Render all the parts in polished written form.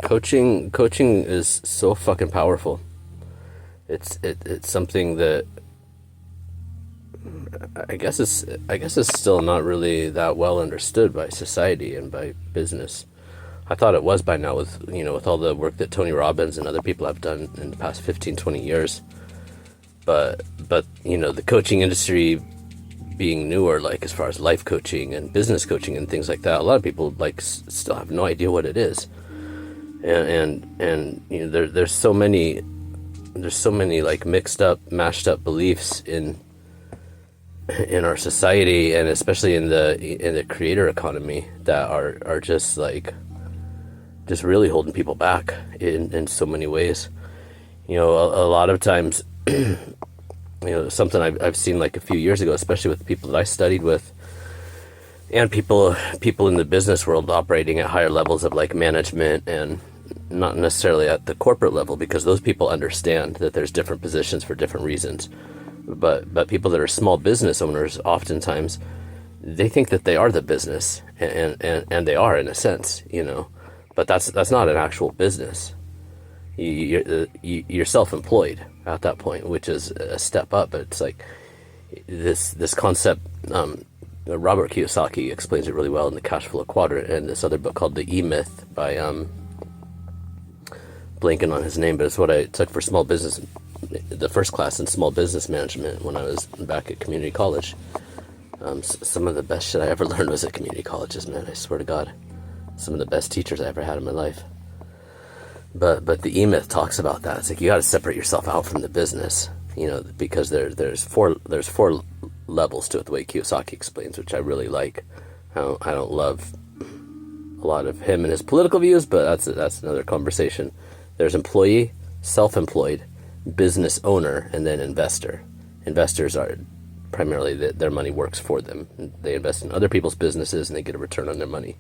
Coaching is so fucking powerful. It's something that I guess it's still not really that well understood by society and by business. I thought it was by now with all the work that Tony Robbins and other people have done in the past 15, 20 years. But the coaching industry being newer, like as far as life coaching and business coaching and things like that, a lot of people like still have no idea what it is. And there's so many like mixed up, mashed up beliefs in our society, and especially in the creator economy, that are just really holding people back in so many ways. A lot of times, something I've seen like a few years ago, especially with people that I studied with, and people in the business world operating at higher levels of like management, and not necessarily at the corporate level, because those people understand that there's different positions for different reasons. But people that are small business owners, oftentimes they think that they are the business, and they are in a sense, but that's not an actual business. You're self-employed at that point, which is a step up. But it's like this concept. Robert Kiyosaki explains it really well in the Cash Flow Quadrant, and this other book called The E-Myth by blanking on his name, but it's what I took for small business, the first class in small business management when I was back at community college. Some of the best shit I ever learned was at community colleges, man. I swear to God, some of the best teachers I ever had in my life. But the E-Myth talks about that. It's like you got to separate yourself out from the business, because there's four levels to it, the way Kiyosaki explains, which I really like. I don't love a lot of him and his political views, but that's another conversation. There's employee, self-employed, business owner, and then investor. Investors are primarily their money works for them. They invest in other people's businesses and they get a return on their money.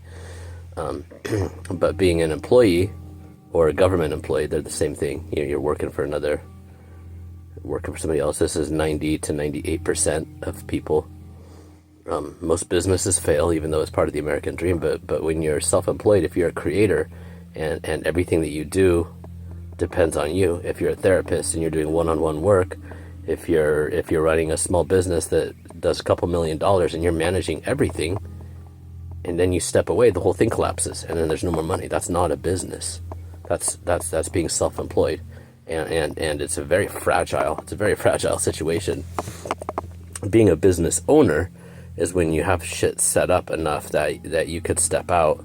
But being an employee or a government employee, they're the same thing. You're working for somebody else. This is 90 to 98% of people. Most businesses fail, even though it's part of the American dream. But when you're self-employed, if you're a creator and everything that you do depends on you. If you're a therapist and you're doing one-on-one work, if you're running a small business that does a couple $1 million and you're managing everything, and then you step away, the whole thing collapses, and then there's no more money. That's not a business. That's being self-employed, and it's a very fragile situation. Being a business owner is when you have shit set up enough that you could step out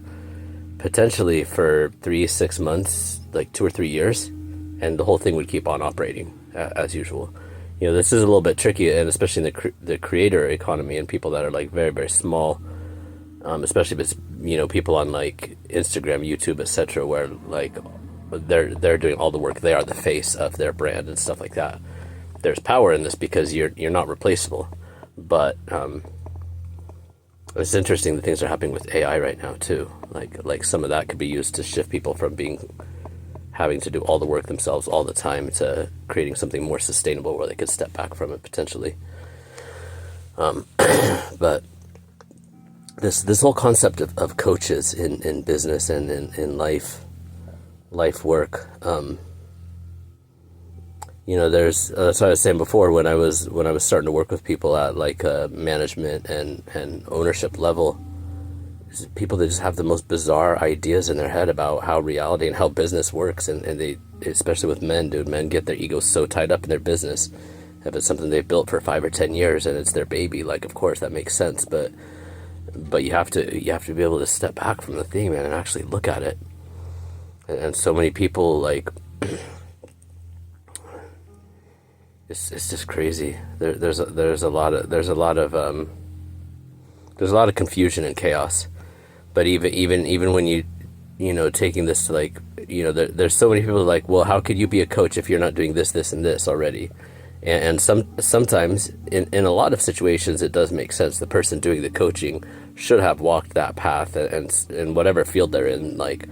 potentially for 3-6 months, like 2 or 3 years, and the whole thing would keep on operating as usual. This is a little bit tricky, and especially in the creator economy and people that are like very, very small, especially if it's people on like Instagram, YouTube, etc., where like they're doing all the work. They are the face of their brand and stuff like that. There's power in this because you're not replaceable. But it's interesting the things that are happening with AI right now too. Like some of that could be used to shift people from having to do all the work themselves all the time to creating something more sustainable where they could step back from it potentially. But this whole concept of coaches in business and in life work, there's that's what I was saying before, when I was starting to work with people at like a management and ownership level, people that just have the most bizarre ideas in their head about how reality and how business works, and they, especially with men, men get their egos so tied up in their business. If it's something they've built for 5 or 10 years and it's their baby, like of course that makes sense, but you have to be able to step back from the thing, man, and actually look at it. And so many people, like, it's just crazy. There's a lot of confusion and chaos. But even when you taking this to like, there's so many people like, well, how could you be a coach if you're not doing this, this, and this already? And sometimes in a lot of situations it does make sense. The person doing the coaching should have walked that path, and in whatever field they're in, like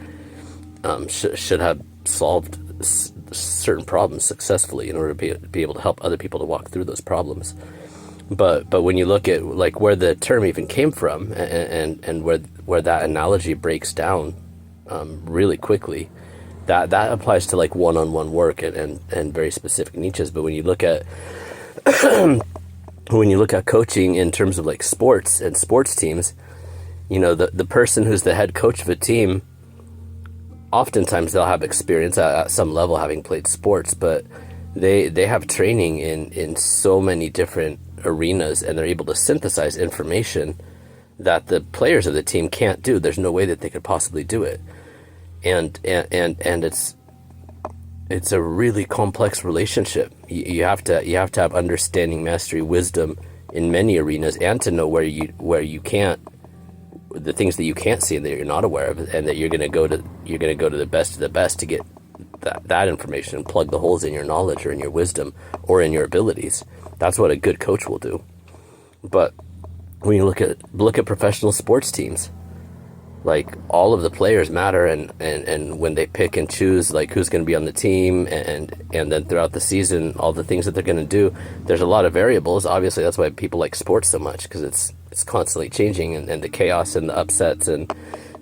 should have solved certain problems successfully in order to be able to help other people to walk through those problems. But when you look at like where the term even came from, and where that analogy breaks down really quickly. That applies to like one-on-one work and very specific niches. But when you look at coaching in terms of like sports and sports teams, you know, the person who's the head coach of a team, oftentimes they'll have experience at some level having played sports, but they have training in so many different arenas, and they're able to synthesize information that the players of the team can't do. There's no way that they could possibly do it. And it's a really complex relationship. You have to have understanding, mastery, wisdom in many arenas, and to know where you can't, the things that you can't see and that you're not aware of, and that you're going to go to the best of the best to get that information and plug the holes in your knowledge or in your wisdom or in your abilities. That's what a good coach will do. But when you look at professional sports teams, like, all of the players matter, and when they pick and choose like who's going to be on the team, and then throughout the season, all the things that they're going to do, there's a lot of variables. Obviously, that's why people like sports so much, because it's constantly changing, and the chaos and the upsets and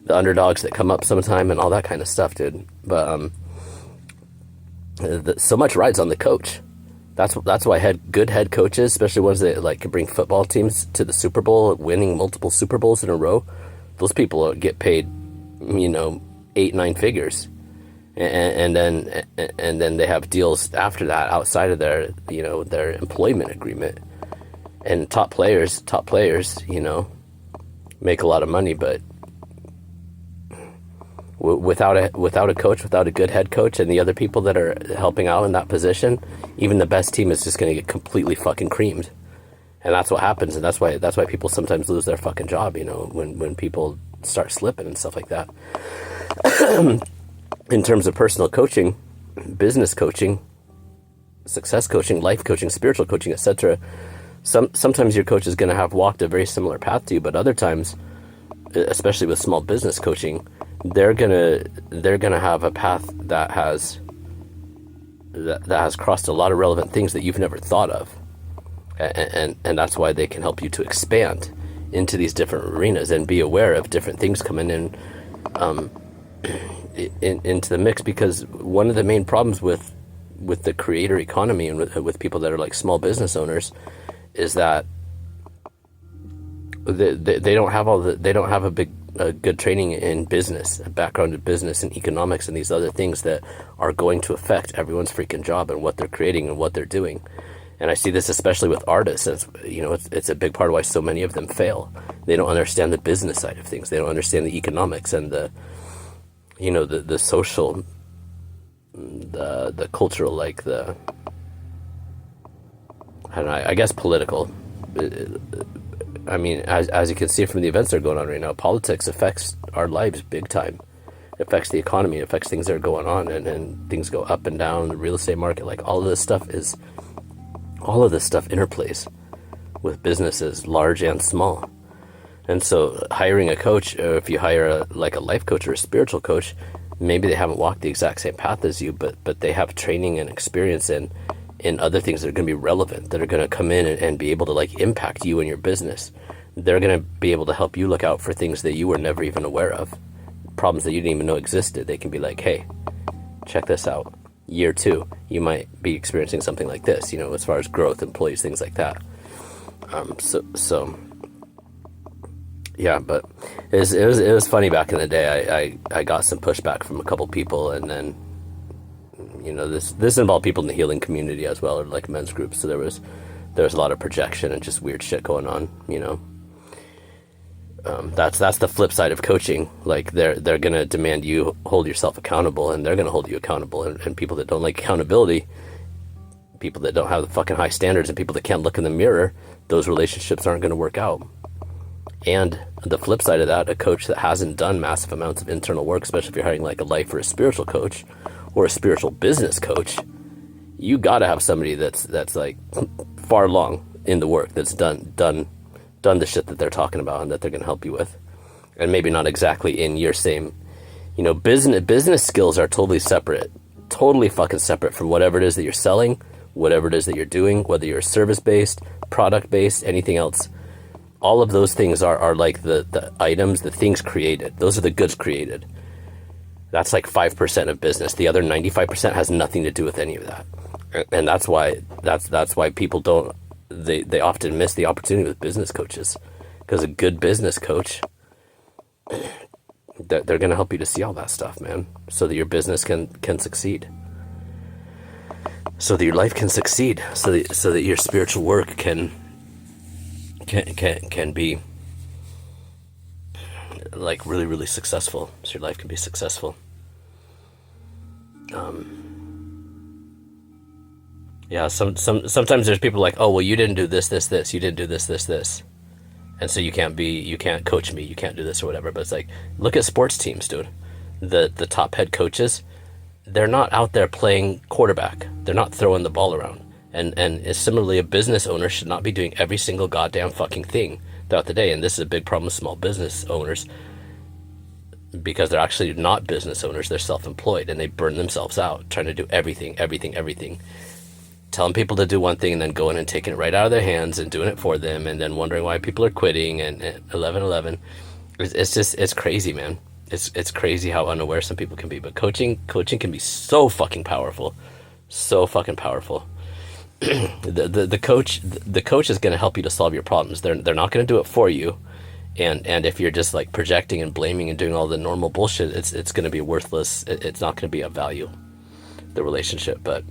the underdogs that come up sometime and all that kind of stuff, dude. But so much rides on the coach. That's why good head coaches, especially ones that like can bring football teams to the Super Bowl, winning multiple Super Bowls in a row, those people get paid, you know, 8-9 figures, and then they have deals after that outside of their, you know, their employment agreement. And top players, you know, make a lot of money, but without a coach, without a good head coach, and the other people that are helping out in that position, even the best team is just going to get completely fucking creamed. And that's what happens, and that's why people sometimes lose their fucking job, you know, when people start slipping and stuff like that. In terms of personal coaching, business coaching, success coaching, life coaching, spiritual coaching, etc., sometimes your coach is going to have walked a very similar path to you, but other times, especially with small business coaching, they're gonna have a path that has crossed a lot of relevant things that you've never thought of. And that's why they can help you to expand into these different arenas and be aware of different things coming in, into the mix. Because one of the main problems with the creator economy and with people that are like small business owners is that they don't have a good training in business, a background in business and economics and these other things that are going to affect everyone's freaking job and what they're creating and what they're doing. And I see this especially with artists. It's a big part of why so many of them fail. They don't understand the business side of things. They don't understand the economics and the social, the cultural, like I guess political. I mean, as you can see from the events that are going on right now, politics affects our lives big time. It affects the economy. It affects things that are going on, and things go up and down. The real estate market, like all of this stuff interplays with businesses, large and small. And so hiring a coach, or if you hire a life coach or a spiritual coach, maybe they haven't walked the exact same path as you, but they have training and experience in other things that are going to be relevant, that are going to come in and be able to like impact you and your business. They're going to be able to help you look out for things that you were never even aware of, problems that you didn't even know existed. They can be like, hey, check this out. Year 2, you might be experiencing something like this, you know, as far as growth, employees, things like that. So yeah, but it was funny back in the day. I got some pushback from a couple people, and then, you know, this involved people in the healing community as well, or like men's groups. So there was a lot of projection and just weird shit going on, you know. That's the flip side of coaching. Like they're gonna demand you hold yourself accountable, and they're gonna hold you accountable. And people that don't like accountability, people that don't have the fucking high standards, and people that can't look in the mirror, those relationships aren't gonna work out. And the flip side of that, a coach that hasn't done massive amounts of internal work, especially if you're hiring like a life or a spiritual coach or a spiritual business coach, you gotta have somebody that's like far along in the work, that's done the shit that they're talking about and that they're going to help you with. And maybe not exactly in your same, you know, business skills are totally separate, totally fucking separate from whatever it is that you're selling, whatever it is that you're doing, whether you're service-based, product-based, anything else. All of those things are like the items, the things created. Those are the goods created. That's like 5% of business. The other 95% has nothing to do with any of that. And that's why people don't, they often miss the opportunity with business coaches, because a good business coach, they're going to help you to see all that stuff, man, so that your business can succeed, so that your life can succeed, so that your spiritual work can be like really, really successful, so your life can be successful. Yeah, sometimes there's people like, oh, well, you didn't do this, you didn't do this, and so you can't coach me, you can't do this or whatever. But it's like, look at sports teams, dude. The top head coaches, they're not out there playing quarterback. They're not throwing the ball around. And similarly, a business owner should not be doing every single goddamn fucking thing throughout the day. And this is a big problem with small business owners, because they're actually not business owners. They're self-employed, and they burn themselves out trying to do everything, telling people to do one thing and then going and taking it right out of their hands and doing it for them, and then wondering why people are quitting, and 11. It's crazy, man. It's crazy how unaware some people can be. But coaching can be so fucking powerful. The coach is going to help you to solve your problems. They're not going to do it for you. And if you're just like projecting and blaming and doing all the normal bullshit, it's going to be worthless. It's not going to be of value, the relationship. But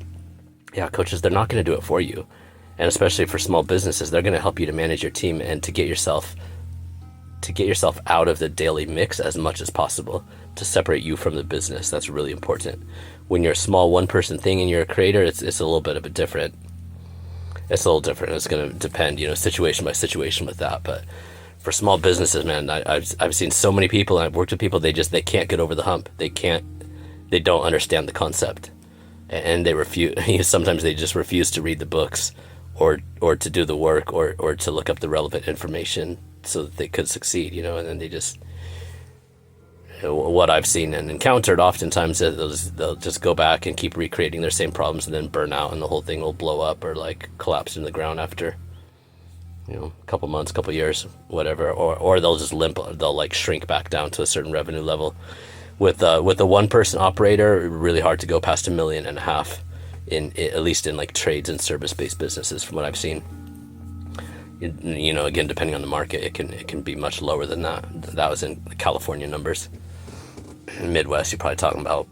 yeah, coaches, they're not going to do it for you. And especially for small businesses, they're going to help you to manage your team and to get yourself out of the daily mix as much as possible, to separate you from the business. That's really important. When you're a small one-person thing and you're a creator, it's a little bit of a different. It's a little different. It's going to depend, situation by situation with that. But for small businesses, man, I've seen so many people, and I've worked with people. They can't get over the hump. They don't understand the concept, and they refuse. Sometimes they just refuse to read the books, or to do the work, or to look up the relevant information so that they could succeed. And then they just, what I've seen and encountered oftentimes, they'll just go back and keep recreating their same problems and then burn out, and the whole thing will blow up or like collapse into the ground after a couple months, couple years, whatever, or they'll just limp. They'll like shrink back down to a certain revenue level. With a one-person operator, really hard to go past $1.5 million at least in like trades and service-based businesses, from what I've seen. Again, depending on the market, it can be much lower than that. That was in California numbers. In Midwest, you're probably talking about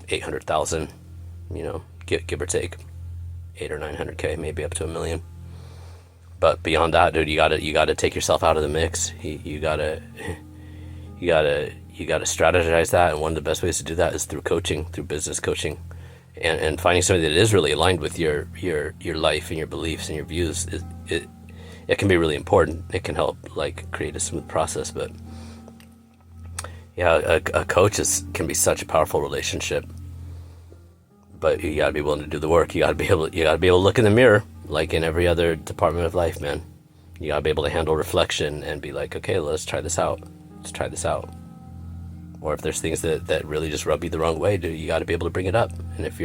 800,000, give or take, 800 or 900K, maybe up to $1 million. But beyond that, dude, you gotta take yourself out of the mix. You gotta strategize that, and one of the best ways to do that is through coaching, through business coaching, and finding somebody that is really aligned with your life and your beliefs and your views. It can be really important. It can help like create a smooth process. But yeah, a coach can be such a powerful relationship. But you gotta be willing to do the work. You gotta be able to look in the mirror, like in every other department of life, man. You gotta be able to handle reflection and be like, okay, let's try this out. Or if there's things that really just rub you the wrong way, dude, you gotta be able to bring it up. And if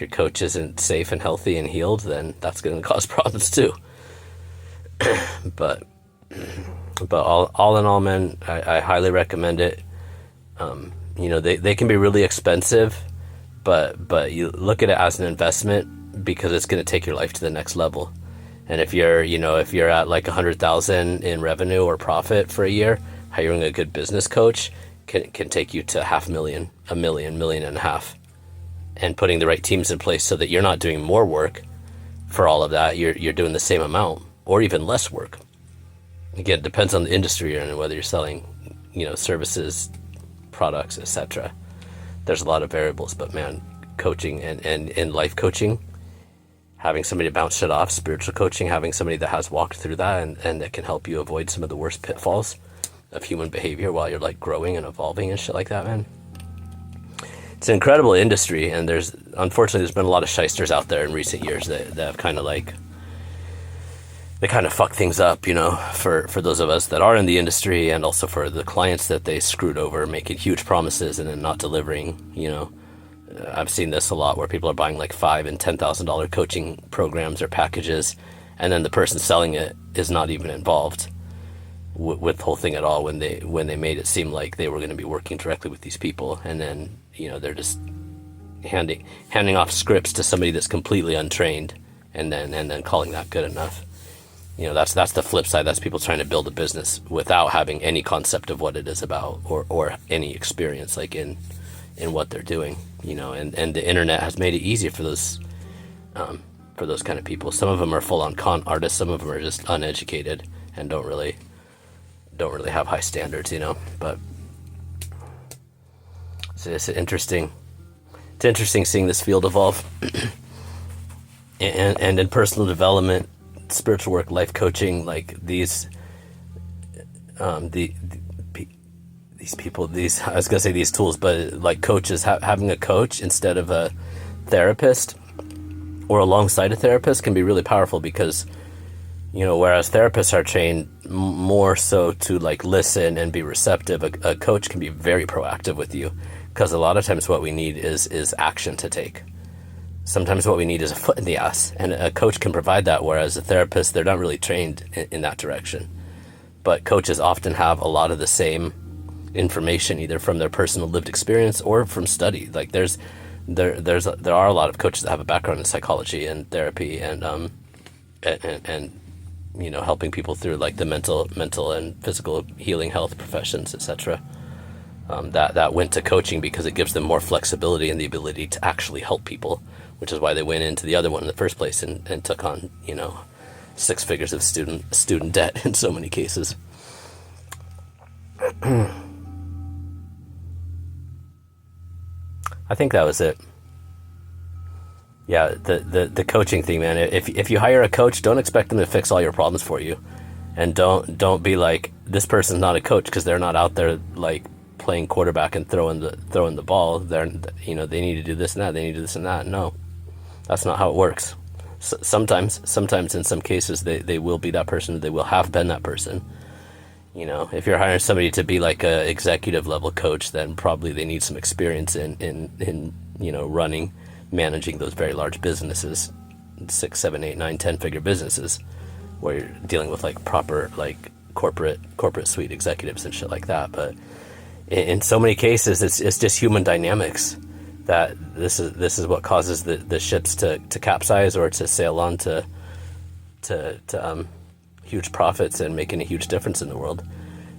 your coach isn't safe and healthy and healed, then that's gonna cause problems too. but all in all, man, I highly recommend it. They can be really expensive, but you look at it as an investment, because it's going to take your life to the next level. And if you're at like 100,000 in revenue or profit for a year, hiring a good business coach can take you to $500,000, $1 million, $1.5 million, and putting the right teams in place so that you're not doing more work for all of that. You're doing the same amount or even less work. Again, it depends on the industry you're in and whether you're selling, services, products, etc. There's a lot of variables, but man, coaching and life coaching, having somebody to bounce shit off, spiritual coaching, having somebody that has walked through that and that can help you avoid some of the worst pitfalls of human behavior while you're like growing and evolving and shit like that, man. It's an incredible industry, and unfortunately there's been a lot of shysters out there in recent years that have kind of like, they kind of fuck things up, for those of us that are in the industry, and also for the clients that they screwed over, making huge promises and then not delivering. I've seen this a lot where people are buying like $5,000 and $10,000 coaching programs or packages, and then the person selling it is not even involved. with the whole thing at all when they made it seem like they were going to be working directly with these people, and then they're just handing off scripts to somebody that's completely untrained, and then calling that good enough. That's the flip side. That's people trying to build a business without having any concept of what it is about, or any experience like in what they're doing. And the internet has made it easier for those kind of people. Some of them are full on con artists. Some of them are just uneducated and don't really have high standards. But it's interesting. It's interesting seeing this field evolve. and in personal development, spiritual work, life coaching, like these people, I was gonna say these tools, but like coaches, having a coach instead of a therapist or alongside a therapist can be really powerful, because whereas therapists are trained more so to like listen and be receptive, a coach can be very proactive with you, because a lot of times what we need is action to take. Sometimes what we need is a foot in the ass, and a coach can provide that, whereas a therapist, they're not really trained in that direction. But coaches often have a lot of the same information, either from their personal lived experience or from study. Like there are a lot of coaches that have a background in psychology and therapy and helping people through like the mental and physical healing health professions, etc. That went to coaching because it gives them more flexibility and the ability to actually help people, which is why they went into the other one in the first place and took on 6 figures of student debt in so many cases. I think that was it. Yeah, the coaching thing, man. If you hire a coach, don't expect them to fix all your problems for you, and don't be like, this person's not a coach because they're not out there like playing quarterback and throwing the ball. They need to do this and that. They need to do this and that. No, that's not how it works. Sometimes in some cases they will be that person. They will have been that person. If you're hiring somebody to be like a executive level coach, then probably they need some experience in managing those very large businesses, 6, 7, 8, 9, 10 figure businesses, where you're dealing with like proper like corporate suite executives and shit like that. But in so many cases, it's just human dynamics that this is what causes the ships to capsize or to sail on to huge profits and making a huge difference in the world.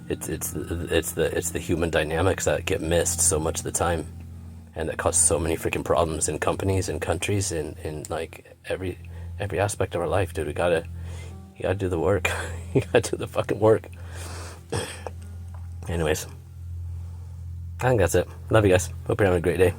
It's the human dynamics that get missed so much of the time, and that cause so many freaking problems in companies and countries and in like every aspect of our life, dude. You gotta do the work. You gotta do the fucking work. Anyways, I think that's it. Love you guys. Hope you're having a great day.